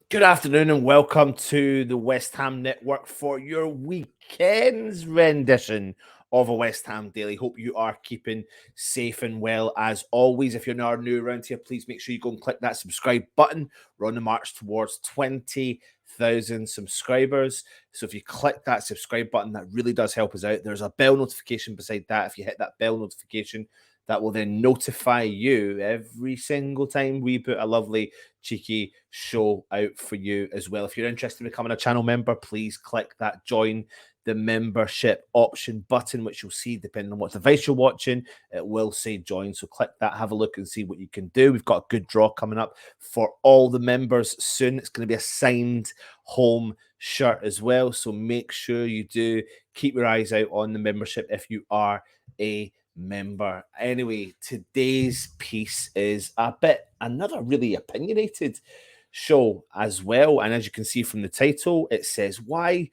Good afternoon and welcome to the West Ham Network for your weekend's rendition of a West Ham Daily. Hope you are keeping safe and well as always. If you're not new around here, please make sure you go and click that subscribe button. We're on the march towards 20,000 subscribers. So if you click that subscribe button, that really does help us out. There's a bell notification beside that. If you hit that bell notification, that will then notify you every single time we put a lovely, cheeky show out for you as well. If you're interested in becoming a channel member, please click that join the membership option button, which you'll see depending on what device you're watching. It will say join. So click that, have a look and see what you can do. We've got a good draw coming up for all the members soon. It's going to be a signed home shirt as well. So make sure you do keep your eyes out on the membership if you are a member. Anyway, today's piece is another really opinionated show as well. And as you can see from the title, it says why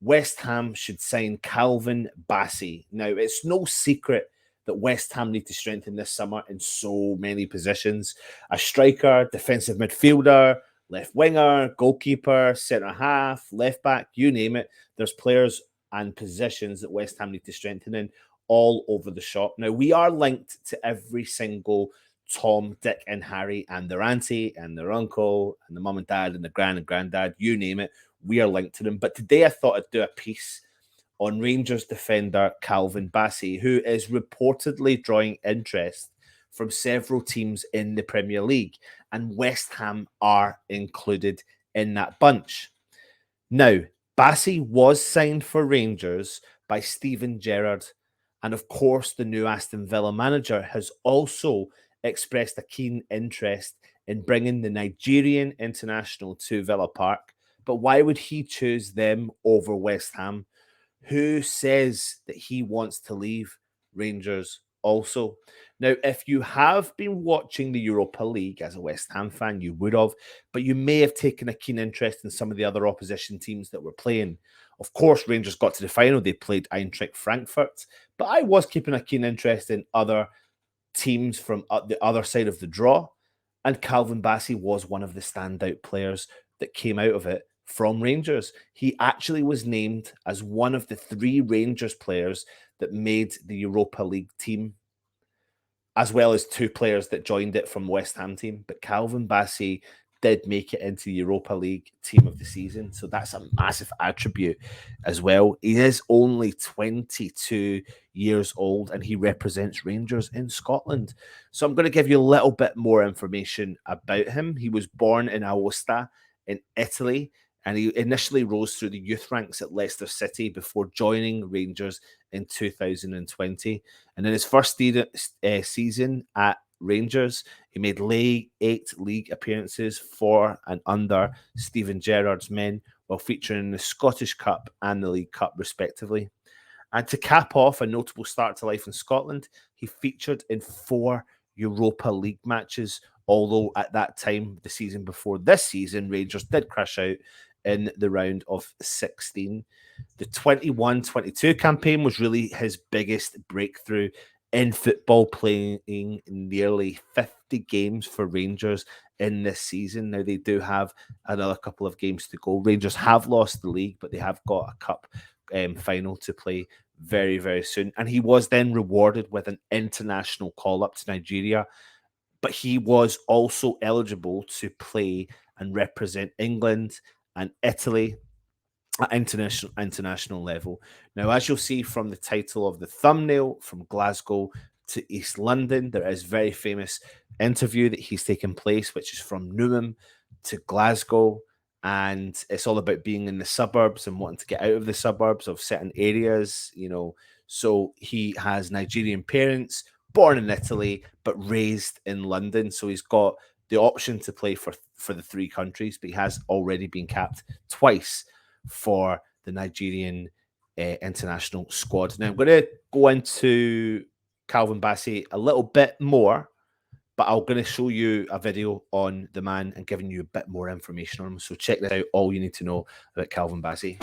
West Ham should sign Calvin Bassey. Now, it's no secret that West Ham need to strengthen this summer in so many positions. A striker, defensive midfielder, left winger, goalkeeper, centre half, left back, you name it. There's players and positions that West Ham need to strengthen in all over the shop. Now, we are linked to every single Tom, Dick, and Harry, and their auntie, and their uncle, and the mum and dad, and the gran and granddad, you name it. We are linked to them. But today I thought I'd do a piece on Rangers defender Calvin Bassey, who is reportedly drawing interest from several teams in the Premier League, and West Ham are included in that bunch. Now, Bassey was signed for Rangers by Steven Gerrard, and of course, the new Aston Villa manager has also expressed a keen interest in bringing the Nigerian international to Villa Park. But why would he choose them over West Ham? Who says that he wants to leave Rangers also? Now, if you have been watching the Europa League as a West Ham fan, you would have, but you may have taken a keen interest in some of the other opposition teams that were playing. Of course, Rangers got to the final. They played Eintracht Frankfurt, but I was keeping a keen interest in other teams from the other side of the draw, and Calvin Bassey was one of the standout players that came out of it from Rangers. He actually was named as one of the 3 Rangers players that made the Europa League team, as well as 2 players that joined it from the West Ham team. But Calvin Bassey did make it into the Europa League team of the season. So that's a massive attribute as well. He is only 22 years old and he represents Rangers in Scotland. So I'm going to give you a little bit more information about him. He was born in Aosta in Italy, and he initially rose through the youth ranks at Leicester City before joining Rangers in 2020. And in his first season at Rangers, he made 8 league appearances for and under Steven Gerrard's men, while featuring in the Scottish Cup and the League Cup, respectively. And to cap off a notable start to life in Scotland, he featured in 4 Europa League matches, although at that time, the season before this season, Rangers did crash out in the round of 16. The 21-22 campaign was really his biggest breakthrough in football, playing nearly 50 games for Rangers in this season. Now, they do have another couple of games to go. Rangers have lost the league, but they have got a cup final to play very, very soon. And he was then rewarded with an international call-up to Nigeria, but he was also eligible to play and represent England and Italy at international level. Now, as you'll see from the title of the thumbnail, from Glasgow to East London, there is a very famous interview that he's taken place, which is from Newham to Glasgow, and it's all about being in the suburbs and wanting to get out of the suburbs of certain areas, you know. So he has Nigerian parents, born in Italy, but raised in London. So he's got the option to play for the 3 countries, but he has already been capped twice for the Nigerian international squad. Now, I'm going to go into Calvin Bassey a little bit more, but I'm going to show you a video on the man and giving you a bit more information on him. So check this out, all you need to know about Calvin Bassey.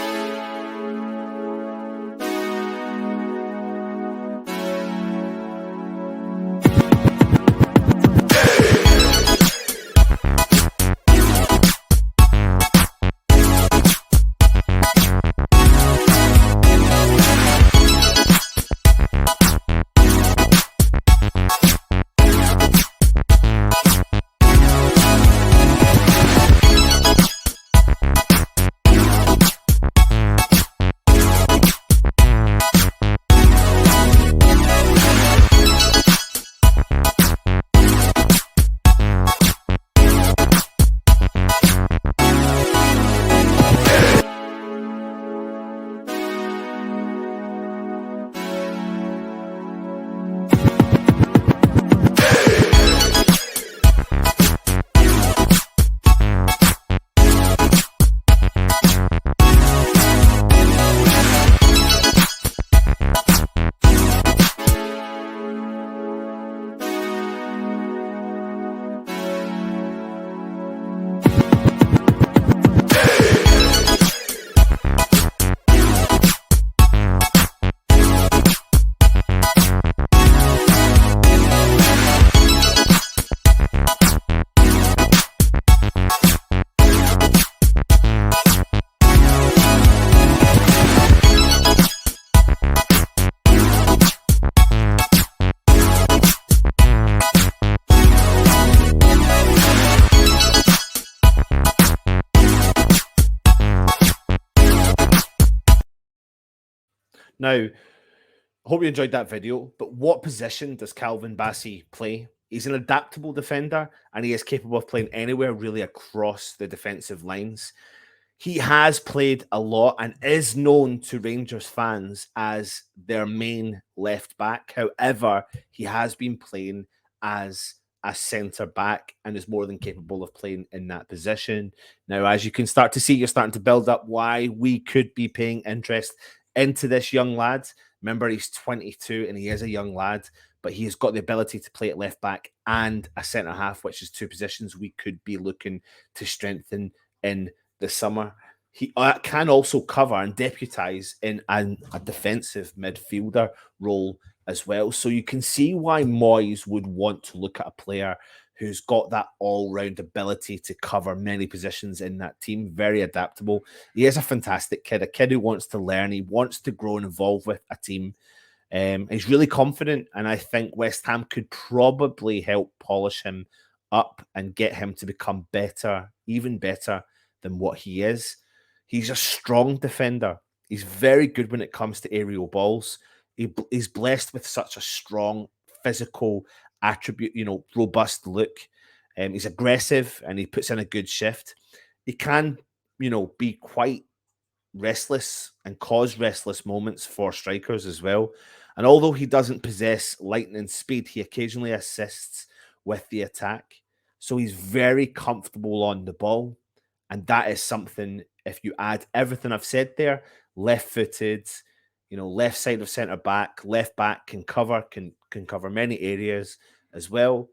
Now, hope you enjoyed that video, but what position does Calvin Bassey play? He's an adaptable defender and he is capable of playing anywhere really across the defensive lines. He has played a lot and is known to Rangers fans as their main left back. However, he has been playing as a centre back and is more than capable of playing in that position. Now, as you can start to see, you're starting to build up why we could be paying interest into this young lad. Remember, he's 22 and he is a young lad, but he has got the ability to play at left back and a centre half, which is two positions we could be looking to strengthen in the summer. He can also cover and deputise in a defensive midfielder role as well. So you can see why Moyes would want to look at a player who's got that all-round ability to cover many positions in that team. Very adaptable. He is a fantastic kid, a kid who wants to learn. He wants to grow and evolve with a team. He's really confident, and I think West Ham could probably help polish him up and get him to become better, even better than what he is. He's a strong defender. He's very good when it comes to aerial balls. He's blessed with such a strong physical attribute, robust look. He's aggressive and he puts in a good shift. He can, be quite restless and cause restless moments for strikers as well. And although he doesn't possess lightning speed, he occasionally assists with the attack. So he's very comfortable on the ball. And that is something, if you add everything I've said there, left footed, left side of centre back, left back can cover many areas as well.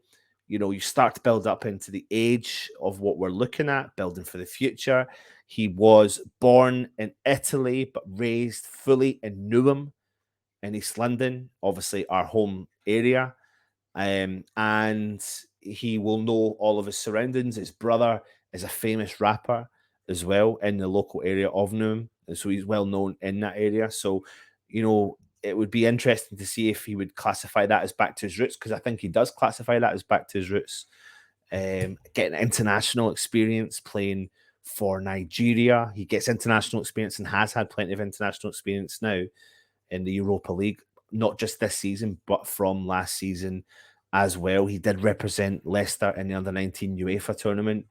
You start to build up into the age of what we're looking at, building for the future. He was born in Italy, but raised fully in Newham in East London, obviously our home area. And he will know all of his surroundings. His brother is a famous rapper as well in the local area of Newham. And so he's well known in that area. So, it would be interesting to see if he would classify that as back to his roots, because I think he does classify that as back to his roots. Getting international experience playing for Nigeria. He gets international experience and has had plenty of international experience now in the Europa League, not just this season, but from last season as well. He did represent Leicester in the under-19 UEFA tournament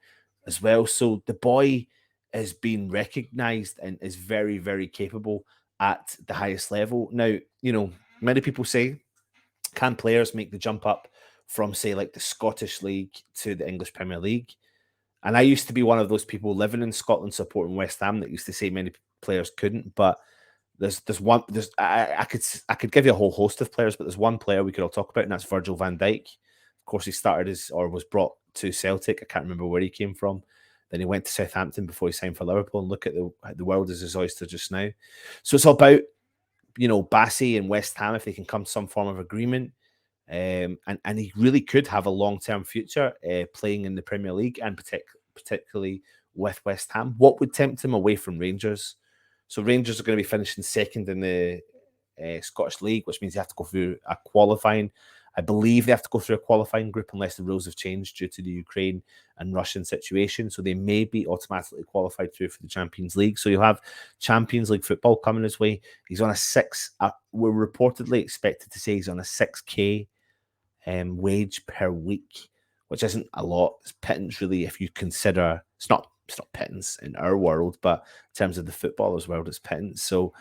as well. So the boy is being recognised and is very, very capable at the highest level. Now, many people say, can players make the jump up from, say, like the Scottish League to the English Premier League? And I used to be one of those people living in Scotland supporting West Ham that used to say many players couldn't. But I could give you a whole host of players, but there's one player we could all talk about, and that's Virgil van Dijk. Of course, he was brought to Celtic. I can't remember where he came from. Then he went to Southampton before he signed for Liverpool. And look at the world as his oyster just now. So it's all about Bassey and West Ham, if they can come to some form of agreement. And he really could have a long-term future playing in the Premier League and particularly with West Ham. What would tempt him away from Rangers? So Rangers are going to be finishing second in the Scottish League, which means they have to go through a qualifying. I believe they have to go through a qualifying group unless the rules have changed due to the Ukraine and Russian situation. So they may be automatically qualified through for the Champions League. So you'll have Champions League football coming his way. He's on a we're reportedly expected to say he's on a 6K wage per week, which isn't a lot. It's pittance, really, if you consider it's not pittance in our world, but in terms of the footballers' world, it's pittance. So,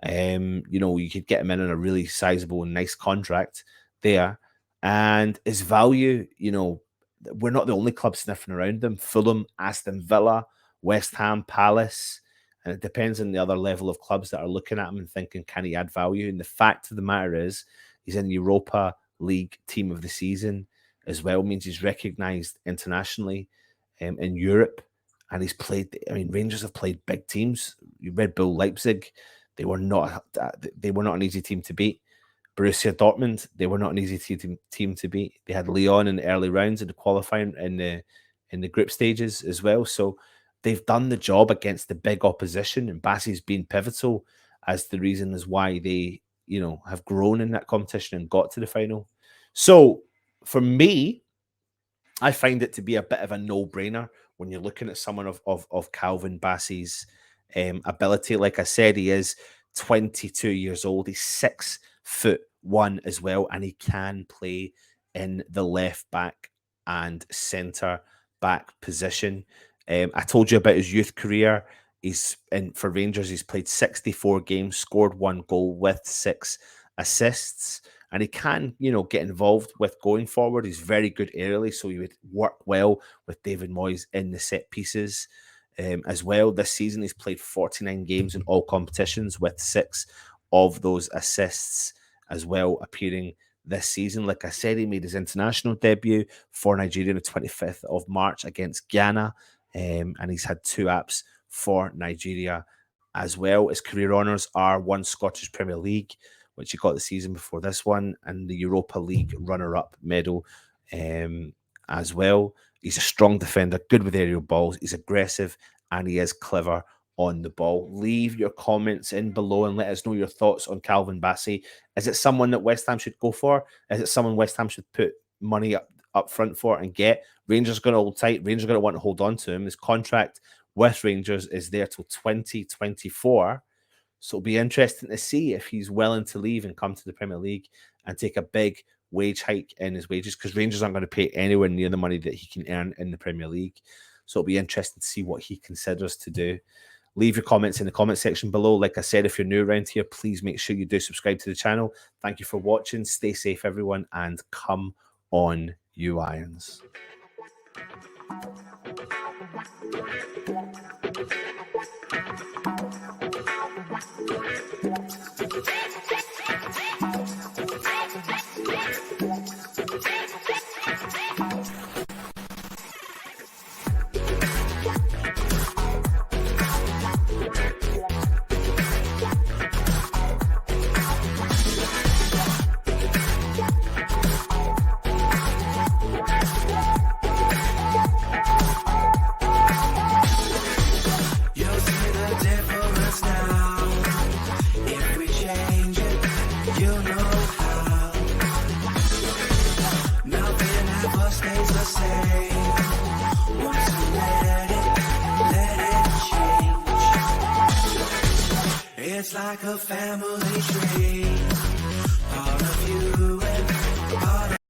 you could get him in on a really sizable and nice contract there. And his value, we're not the only club sniffing around them. Fulham, Aston Villa, West Ham, Palace. And it depends on the other level of clubs that are looking at him and thinking, can he add value? And the fact of the matter is, he's in the Europa League team of the season as well, means he's recognised internationally in Europe. And he's played, Rangers have played big teams. Red Bull Leipzig, they were not an easy team to beat. Borussia Dortmund, they were not an easy team to beat. They had Lyon in the early rounds in the qualifying in the group stages as well. So they've done the job against the big opposition, and Bassey's been pivotal as the reason as why they, have grown in that competition and got to the final. So for me, I find it to be a bit of a no-brainer when you're looking at someone of Calvin Bassey's ability. Like I said, he is 22 years old. He's 6'1" as well, and he can play in the left back and centre back position. I told you about his youth career. He's for Rangers. He's played 64 games, scored 1 goal with 6 assists, and he can, get involved with going forward. He's very good early, so he would work well with David Moyes in the set pieces. As well, this season he's played 49 games in all competitions with 6 of those assists as well appearing this season. Like I said, he made his international debut for Nigeria on the 25th of March against Ghana, and he's had 2 apps for Nigeria as well. His career honours are 1 Scottish Premier League, which he got the season before this one, and the Europa League runner-up medal as well. He's a strong defender, good with aerial balls. He's aggressive, and he is clever on the ball. Leave your comments in below and let us know your thoughts on Calvin Bassey. Is it someone that West Ham should go for? Is it someone West Ham should put money up front for and get? Rangers are going to hold tight. Rangers are going to want to hold on to him. His contract with Rangers is there till 2024. So it'll be interesting to see if he's willing to leave and come to the Premier League and take a big wage hike in his wages, because Rangers aren't going to pay anywhere near the money that he can earn in the Premier League. So it'll be interesting to see what he considers to do. Leave your comments in the comment section below. Like I said, if you're new around here, please make sure you do subscribe to the channel. Thank you for watching. Stay safe, everyone, and come on, you Irons. It's like a family tree, all of you and